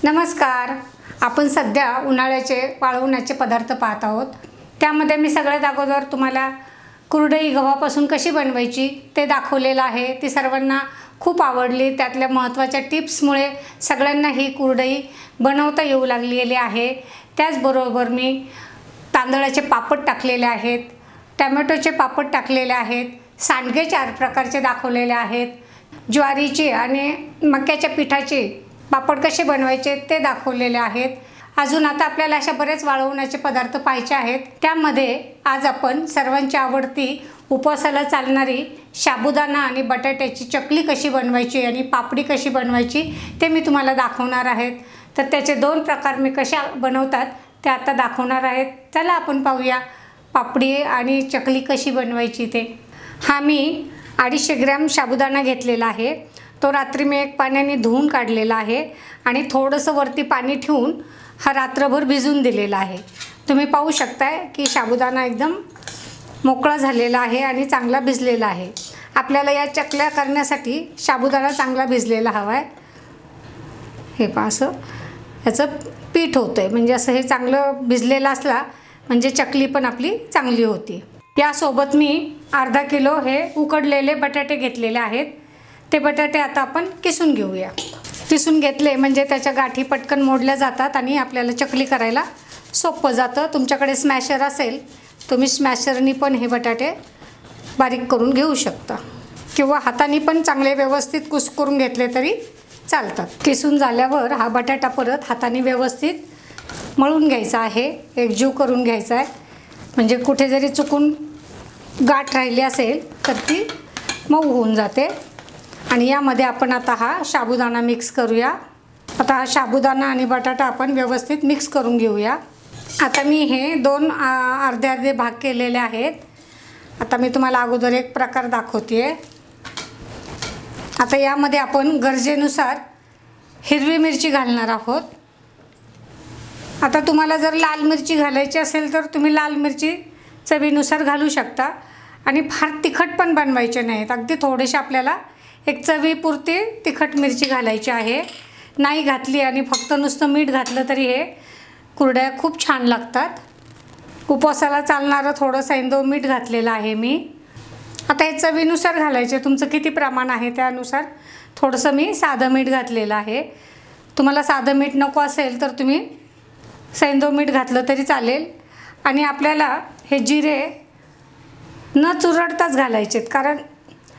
नमस्कार. आपण सध्या उन्हाळ्याचे वाळवण्याचे पदार्थ पाहत आहोत. त्यामध्ये मी सगळ्यात अगोदर तुम्हाला कुरडई गव्हापासून कशी बनवायची ते दाखवलेलं आहे. ती सर्वांना खूप आवडली. त्यातल्या महत्त्वाच्या टिप्समुळे सगळ्यांना ही कुरडई बनवता येऊ लागलेली आहे. त्याचबरोबर मी तांदळाचे पापड टाकलेले आहेत, टोमॅटोचे पापड टाकलेले आहेत, सांडगे 4 प्रकारचे दाखवलेले आहेत, ज्वारीचे आणि मक्याच्या पिठाचे पापड कसे बनवायचे ते दाखवलेले आहेत. अजून आता आपल्याला अशा बरेच वाळवण्याचे पदार्थ पाहायचे आहेत. त्यामध्ये आज आपण सर्वांची आवडती उपवासाला चालणारी साबुदाणा आणि बटाट्याची चकली कशी बनवायची आणि पापडी कशी बनवायची ते मी तुम्हाला दाखवणार आहेत. तर त्याचे 2 प्रकार मी कशा बनवतात ते आता दाखवणार आहेत. चला आपण पाहूया पापडी आणि चकली कशी बनवायची ते. हा मी 250 ग्रॅम साबुदाणा घेतलेला आहे. तो रात्री मी एक पाण्याने धुवून काढलेला आहे आणि थोडंसं वरती पाणी ठेवून हा रात्रभर भिजून दिलेला आहे. तुम्ही पाहू शकताय की साबुदाणा एकदम मोकळा झालेला आहे आणि चांगला भिजलेला आहे. आपल्याला या चकल्या करण्यासाठी साबुदाणा चांगला भिजलेला हवा आहे. हे पहा, असं याचं पीठ होतं आहे, म्हणजे असं हे चांगलं भिजलेलं असला म्हणजे चकली पण आपली चांगली होती. यासोबत मी अर्धा किलो हे उकडलेले बटाटे घेतलेले आहेत. ते बटाटे आता आपण किसून घेऊया. किसून घेतले म्हणजे त्याच्या गाठी पटकन मोडल्या जातात आणि आपल्याला चकली करायला सोपं जातं. तुमच्याकडे स्मॅशर असेल तुम्ही स्मॅशरनी पण हे बटाटे बारीक करून घेऊ शकता किंवा हाताने पण चांगले व्यवस्थित कुस्करून घेतले तरी चालतात. किसून झाल्यावर हा बटाटा परत हाताने व्यवस्थित मळून घ्यायचा आहे, एकजीव करून घ्यायचा आहे. म्हणजे कुठे जरी चुकून गाठ राहिली असेल तर ती मऊ होऊन जाते. आणि यामध्ये आपण आता हा साबुदाणा मिक्स करूया. आता हा साबुदाणा आणि बटाटा आपण व्यवस्थित मिक्स करून घेऊया. आता मी हे 2 अर्धे अर्धे भाग केलेले आहेत. आता मी तुम्हाला अगोदर एक प्रकार दाखवते. आता यामध्ये आपण गरजेनुसार हिरवी मिरची घालणार आहोत. आता तुम्हाला जर लाल मिरची घालायची असेल तर तुम्ही लाल मिरची चवीनुसार घालू शकता आणि फार तिखट पण बनवायचे नाहीत. अगदी थोडेसे आपल्याला एक चवीपुरती तिखट मिरची घालायची आहे. नाही घातली आणि फक्त नुसतं मीठ घातलं तरी हे कुरड्या खूप छान लागतात. उपवासाला चालणारं थोडं सैंधव मीठ घातलेलं आहे मी. आता हे चवीनुसार घालायचे, तुमचं किती प्रमाण आहे त्यानुसार. थोडंसं मी साधं मीठ घातलेलं आहे. तुम्हाला साधं मीठ नको असेल तर तुम्ही सैंधव मीठ घातलं तरी चालेल. आणि आपल्याला हे जिरे न चुरडताच घालायचेत, कारण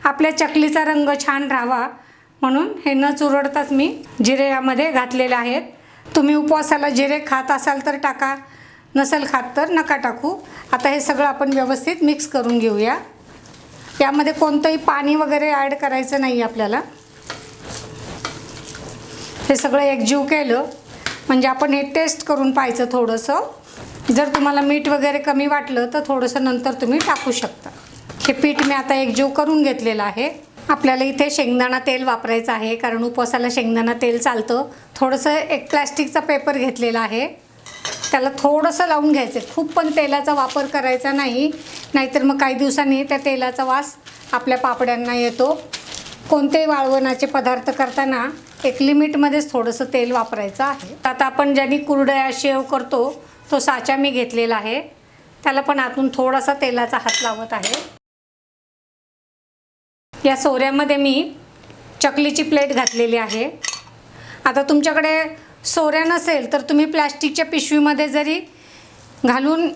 आपल्या चकलीचा रंग छान राहावा म्हणून हे न चुरडताच मी जिरे यामध्ये घातलेले आहेत. तुम्ही उपवासाला जिरे खात असाल तर टाका, नसेल खात तर नका टाकू. आता हे सगळं आपण व्यवस्थित मिक्स करून घेऊया. यामध्ये कोणतंही पाणी वगैरे ॲड करायचं नाही आपल्याला. हे सगळं एकजीव केलं म्हणजे आपण हे टेस्ट करून पाहायचं थोडंसं. जर तुम्हाला मीठ वगैरे कमी वाटलं तर थोडंसं नंतर तुम्ही टाकू शकता. हे पीठ मी आता एकजीव करून घेतलेलं आहे. आपल्याला इथे शेंगदाणा तेल वापरायचं आहे, कारण उपवासाला शेंगदाणा तेल चालतं. थोडंसं एक प्लॅस्टिकचा पेपर घेतलेला आहे, त्याला थोडंसं लावून घ्यायचं. खूप पण तेलाचा वापर करायचा नाही, नाहीतर मग काही दिवसांनी त्या तेलाचा वास आपल्या पापड्यांना येतो. कोणतेही वाळवणाचे पदार्थ करताना एक लिमिटमध्येच थोडंसं तेल वापरायचं आहे. आता आपण ज्यांनी कुरडया शेव करतो तो साचा मी घेतलेला आहे, त्याला पण आतून थोडासा तेलाचा हात लावत आहे. या सोऱ्यामध्ये मी चकलीची प्लेट घातलेली आहे. आता तुमच्याकडे सोऱ्या नसेल तर तुम्ही प्लॅस्टिकच्या पिशवीमध्ये जरी घालून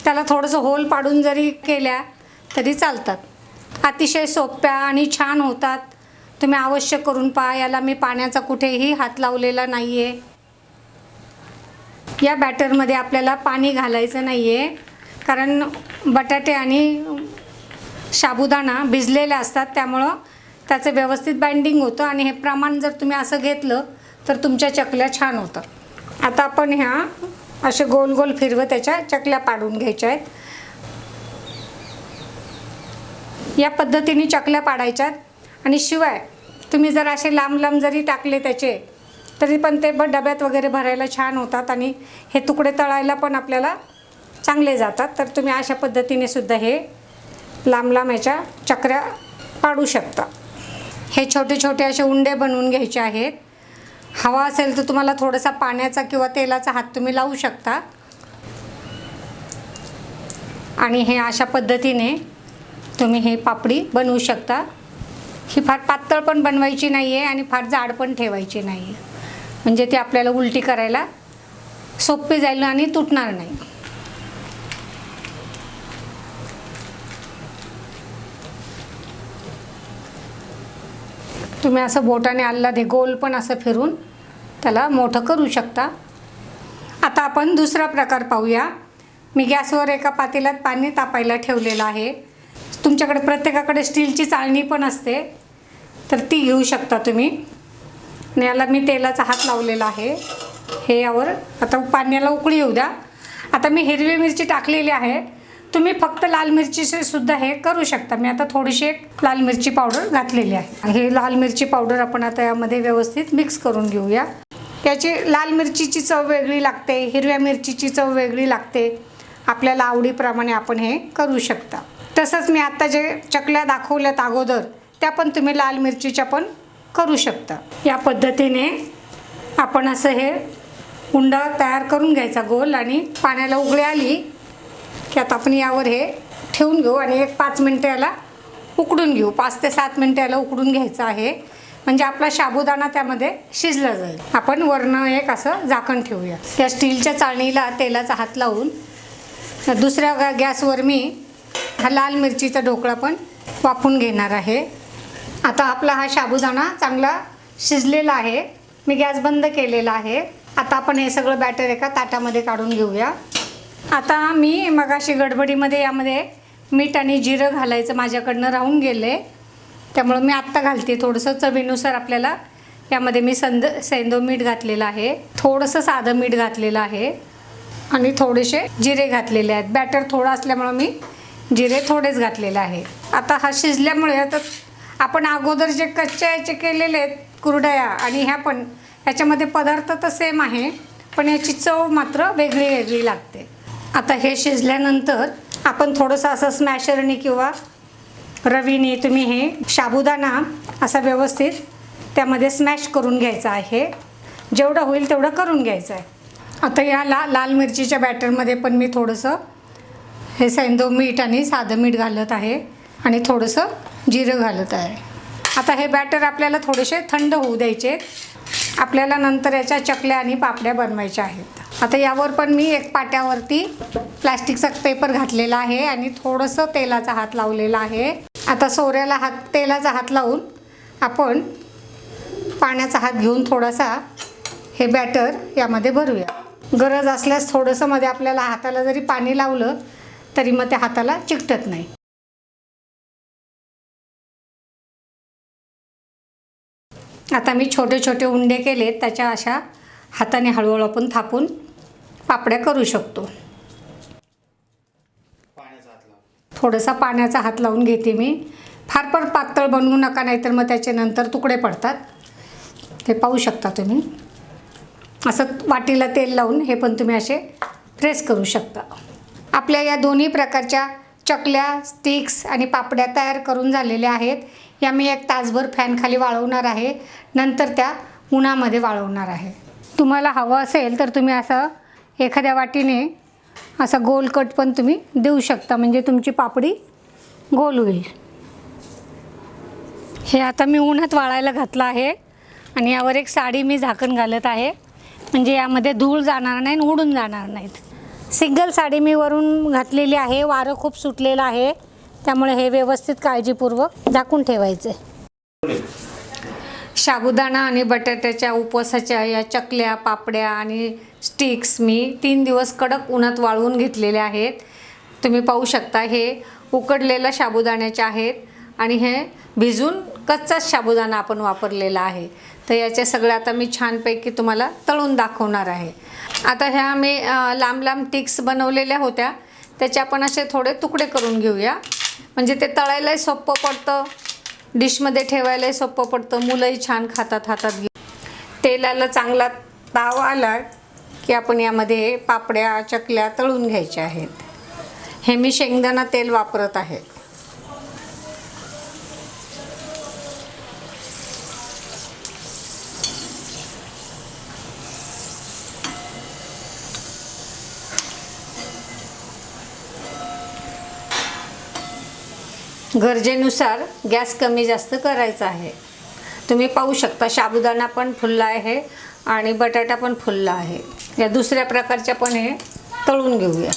त्याला थोडंसं होल पाडून जरी केल्या तरी चालतात. अतिशय सोप्या आणि छान होतात. तुम्ही अवश्य करून पहा. याला मी पाण्याचा कुठेही हात लावलेला नाही आहे. या बॅटरमध्ये आपल्याला पाणी घालायचं नाही आहे, कारण बटाटे आणि साबुदाणा भिजलेले असतात, त्यामुळं त्याचं व्यवस्थित बाइंडिंग होतं. आणि हे प्रमाण जर तुम्ही असं घेतलं तर तुमच्या चकल्या छान होतात. आता आपण ह्या असे गोल गोल फिरवत त्याच्या चकल्या पाडून घ्यायच्या आहेत. या पद्धतीने चकल्या पाडायच्यात. आणि शिवाय तुम्ही जर असे लांब लांब जरी टाकले त्याचे तरी पण ते डब्यात वगैरे भरायला छान होतात आणि हे तुकडे तळायला पण आपल्याला चांगले जातात. तर तुम्ही अशा पद्धतीने सुद्धा हे लांब लांब ह्याच्या चकऱ्या पाडू शकता. हे छोटे छोटे असे उंडे बनवून घ्यायचे आहेत हवा असेल तर तुम्हाला थोडासा पाण्याचा किंवा तेलाचा हात तुम्ही लावू शकता आणि हे अशा पद्धतीने तुम्ही हे पापडी बनवू शकता। ही फार पातळ पण बनवायची नाही आहे आणि फार जाड पण ठेवायची नाही आहे, म्हणजे ती आपल्याला उलटी करायला सोपी जाईल आणि तुटणार नाही। तुम्ही असं बोटाने आल्हादे गोल पण असं फिरून त्याला मोठं करू शकता। आता आपण दुसरा प्रकार पाहूया। मी गॅसवर एका पातेल्यात पाणी तापायला ठेवलेलं आहे। तुमच्याकडे प्रत्येकाकडे स्टीलची चाळणी पण असते तर ती घेऊ शकता तुम्ही। आणि याला मी तेलाचा हात लावलेला आहे। हे यावर आता पाण्याला उकळी येऊ द्या। आता मी हिरवी मिरची टाकलेली आहे, तुम्ही फक्त लाल मिरचीचे सुद्धा हे करू शकता। मी आता थोडीशी एक लाल मिरची पावडर घातलेली आहे। हे लाल मिरची पावडर आपण आता यामध्ये व्यवस्थित मिक्स करून घेऊया। याची लाल मिरचीची चव वेगळी लागते, हिरव्या मिरचीची चव वेगळी लागते, आपल्याला आवडीप्रमाणे आपण हे करू शकता। तसंच मी आता जे चकल्या दाखवल्यात अगोदर त्या पण तुम्ही लाल मिरचीच्या पण करू शकता। या पद्धतीने आपण असं हे उंडा तयार करून घ्यायचा गोल आणि पाण्याला उकळी आली की आता आपण यावर हे ठेवून घेऊ आणि एक 5 मिनिटं याला उकडून घेऊ। 5 ते 7 मिनिटं याला उकडून घ्यायचं आहे, म्हणजे आपला साबुदाणा त्यामध्ये शिजला जाईल। आपण वरनं एक असं झाकण ठेवूया। या स्टीलच्या चाळणीला तेलाचा हात लावून दुसऱ्या गॅसवर मी हा लाल मिरचीचा ढोकळा पण वाफवून घेणार आहे। आता आपला हा साबुदाणा चांगला शिजलेला आहे। मी गॅस बंद केलेला आहे। आता आपण हे सगळं बॅटर एका ताटामध्ये काढून घेऊया। आता मी मगाशी गडबडीमध्ये यामध्ये मीठ आणि जिरं घालायचं माझ्याकडनं राहून गेले, त्यामुळे मी आत्ता घालते। थोडंसं चवीनुसार आपल्याला यामध्ये मी सेंदो मीठ घातलेलं आहे, थोडंसं साधं मीठ घातलेलं आहे आणि थोडेसे जिरे घातलेले आहेत। बॅटर थोडं असल्यामुळे मी जिरे थोडेच घातलेले आहे। आता हा शिजल्यामुळे आता आपण अगोदर जे कच्च्या याचे केलेले आहेत कुरडया आणि ह्या पण ह्याच्यामध्ये पदार्थ तर सेम आहे, पण याची चव मात्र वेगळी वेगळी लागते। आता हे शिजल्यानंतर आपण थोडंसं असं स्मॅशरने किंवा रवीने तुम्ही हे साबुदाणा असा व्यवस्थित त्यामध्ये स्मॅश करून घ्यायचा आहे। जेवढं होईल तेवढं करून घ्यायचं आहे। आता या लाल मिरचीच्या बॅटरमध्ये पण मी थोडंसं हे सेंदो मीठ आणि साधं मीठ घालत आहे आणि थोडंसं जिरं घालत आहे। आता हे बॅटर आपल्याला थोडेसे थंड होऊ द्यायचे, आपल्याला नंतर याच्या चकल्या आणि पापड्या बनवायच्या आहेत। आता यावर पण मी एक पाट्यावरती प्लास्टिकचा पेपर घातलेला आहे आणि थोडंसं तेलाचा हात लावलेला आहे। आता सोऱ्याला तेलाचा हात लावून आपण पाण्याचा हात घेऊन थोडासा हे बॅटर यामध्ये भरूया। गरज असल्यास थोडंसं मध्ये आपल्याला हाताला जरी पाणी लावलं तरी मग त्या हाताला चिकटत नाही। आता मी छोटे छोटे उंडे केलेत, त्याच्या अशा हाताने हळूहळू आपण थापून पापड्या करू शकतो। थोडासा पाण्याचा हात लावून घेते मी। फार पण पातळ बनवू नका, नाहीतर मग त्याचे नंतर तुकडे पडतात। ते पाहू शकता तुम्ही। असं वाटीला तेल लावून हे पण तुम्ही असे प्रेस करू शकता। आपल्या या दोन्ही प्रकारच्या चकल्या, स्टिक्स आणि पापड्या तयार करून झालेल्या आहेत। या मी 1 तासभर फॅनखाली वाळवणार आहे, नंतर त्या उन्हामध्ये वाळवणार आहे। तुम्हाला हवं असेल तर तुम्ही असं एखाद्या वाटीने असा गोल कट पण तुम्ही देऊ शकता, म्हणजे तुमची पापडी गोल होईल। हे आता मी उन्हात वाळायला घातलं आहे आणि यावर एक साडी मी झाकण घालत आहे, म्हणजे यामध्ये धूळ जाणार नाही आणि उडून जाणार नाहीत। सिंगल साडी मी वरून घातलेली आहे, वारं खूप सुटलेलं आहे, त्यामुळे हे व्यवस्थित काळजीपूर्वक झाकून ठेवायचे। साबुदाणा आणि बटाट्याच्या उपवासाच्या या चकल्या, पापड्या आणि स्टिक्स मी 3 दिवस कडक उन्हात वाळवून घेतलेले आहेत। तुम्ही पाहू शकता हे उकडलेल्या साबुदाण्याचे आहेत आणि हे भिजून कच्चाच साबुदाणा आपण वापरलेला आहे। तर याच्या सगळ्या आता मी छानपैकी तुम्हाला तळून दाखवणार आहे। आता ह्या मी लांब लांब टिक्स बनवलेल्या होत्या, त्याचे आपण असे थोडे तुकडे करून घेऊया, म्हणजे ते तळायलाही सोपं पडतं, डिशमध्ये ठेवायलाही सोपं पडतं, मुलंही छान खातात हातात घेऊन। तेलाला चांगला ताव आला की आपण यामध्ये पापड्या, चकल्या तळून घ्यायच्या आहेत। हे मी शेंगदाणा तेल वापरत आहे। गरजेनुसार गॅस कमी जास्त करायचा आहे. तुम्ही पाहू शकता साबुदाणा पण फुलला आहे आणि बटाटा पण फुलला आहे. या दुसऱ्या प्रकारच्या पण हे तळून घेऊया.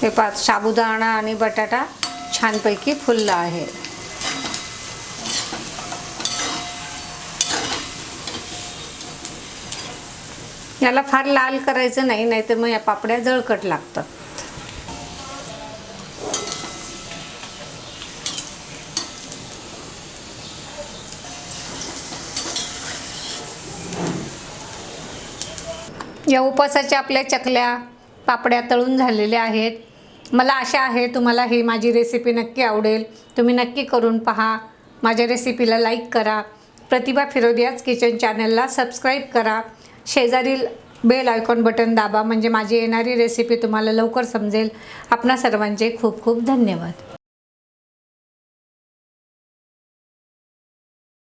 हे पहा साबुदाणा आणि बटाटा छानपैकी फुलला आहे. याला फार लाल करायचं नाही, नाहीतर मग या पापड्या जळकट लागतात. या उपासाच्या आपल्या चकल्या पापड्या तळून झालेल्या आहेत. मला आशा आहे तुम्हाला ही माझी रेसिपी नक्की आवडेल. तुम्ही नक्की करून पहा. माझ्या रेसिपीला लाईक करा. प्रतिभा फिरोदियाज किचन चॅनलला सबस्क्राईब करा. शेजारील बेल आयकॉन बटन दाबा, म्हणजे माझी येणारी रेसिपी तुम्हाला लवकर समजेल. आपणा सर्वांचे खूप खूप धन्यवाद.